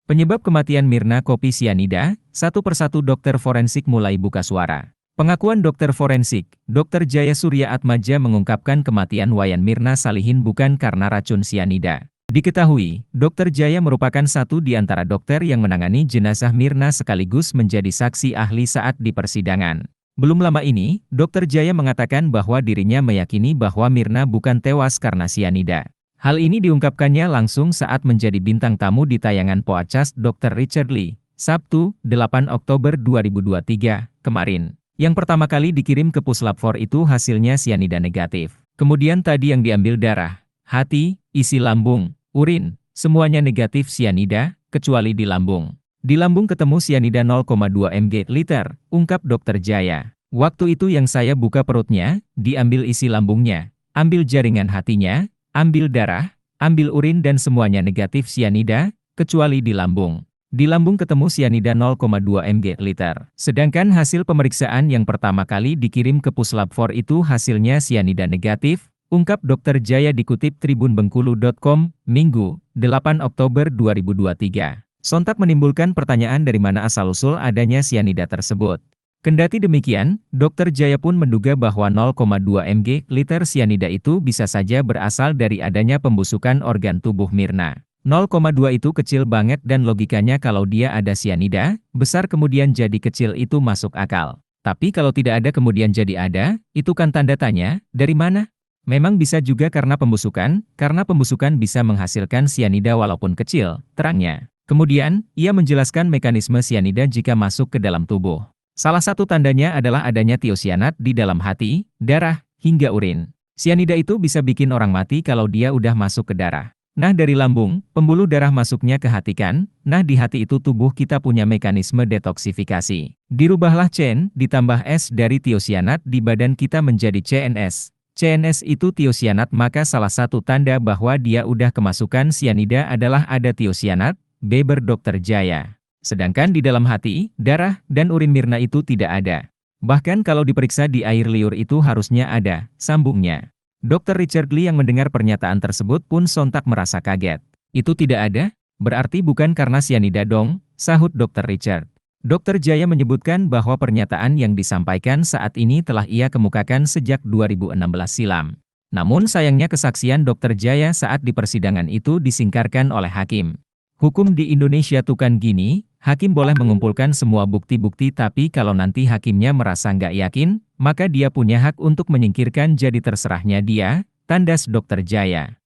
Penyebab kematian Mirna kopi sianida, satu persatu dokter forensik mulai buka suara. Pengakuan dokter forensik, Dr. Jaya Surya Atmaja mengungkapkan kematian Wayan Mirna Salihin bukan karena racun sianida. Diketahui, Dr. Jaya merupakan satu di antara dokter yang menangani jenazah Mirna sekaligus menjadi saksi ahli saat di persidangan. Belum lama ini, Dr. Jaya mengatakan bahwa dirinya meyakini bahwa Mirna bukan tewas karena sianida. Hal ini diungkapkannya langsung saat menjadi bintang tamu di tayangan podcast Dr. Richard Lee, Sabtu, 8 Oktober 2023, kemarin. Yang pertama kali dikirim ke Puslap 4 itu hasilnya sianida negatif. Kemudian tadi yang diambil darah, hati, isi lambung, urin, semuanya negatif sianida, kecuali di lambung. Di lambung ketemu sianida 0,2 mg/liter, ungkap Dr. Jaya. Waktu itu yang saya buka perutnya, diambil isi lambungnya, ambil jaringan hatinya, ambil darah, ambil urin dan semuanya negatif sianida, kecuali di lambung. Di lambung ketemu sianida 0,2 mg/liter. Sedangkan hasil pemeriksaan yang pertama kali dikirim ke Puslap 4 itu hasilnya sianida negatif, ungkap Dr. Jaya dikutip tribunbengkulu.com, Minggu, 8 Oktober 2023. Sontak menimbulkan pertanyaan dari mana asal-usul adanya sianida tersebut. Kendati demikian, Dr. Jaya pun menduga bahwa 0,2 mg/liter sianida itu bisa saja berasal dari adanya pembusukan organ tubuh Mirna. 0,2 itu kecil banget dan logikanya kalau dia ada sianida, besar kemudian jadi kecil itu masuk akal. Tapi kalau tidak ada kemudian jadi ada, itu kan tanda tanya, dari mana? Memang bisa juga karena pembusukan bisa menghasilkan sianida walaupun kecil, terangnya. Kemudian, ia menjelaskan mekanisme sianida jika masuk ke dalam tubuh. Salah satu tandanya adalah adanya tiosianat di dalam hati, darah, hingga urin. Sianida itu bisa bikin orang mati kalau dia udah masuk ke darah. Nah dari lambung, pembuluh darah masuknya ke hati kan, nah di hati itu tubuh kita punya mekanisme detoksifikasi. Dirubahlah CN, ditambah S dari tiosianat di badan kita menjadi CNS. CNS itu tiosianat maka salah satu tanda bahwa dia udah kemasukan sianida adalah ada tiosianat, beber Dr. Jaya. Sedangkan di dalam hati, darah, dan urin Mirna itu tidak ada. Bahkan kalau diperiksa di air liur itu harusnya ada, sambungnya. Dr. Richard Lee yang mendengar pernyataan tersebut pun sontak merasa kaget. Itu tidak ada? Berarti bukan karena sianida dong, sahut Dr. Richard. Dr. Jaya menyebutkan bahwa pernyataan yang disampaikan saat ini telah ia kemukakan sejak 2016 silam. Namun sayangnya kesaksian Dr. Jaya saat di persidangan itu disingkarkan oleh hakim. Hukum di Indonesia tuh kan gini, hakim boleh mengumpulkan semua bukti-bukti tapi kalau nanti hakimnya merasa nggak yakin, maka dia punya hak untuk menyingkirkan jadi terserahnya dia, tandas Dr. Jaya.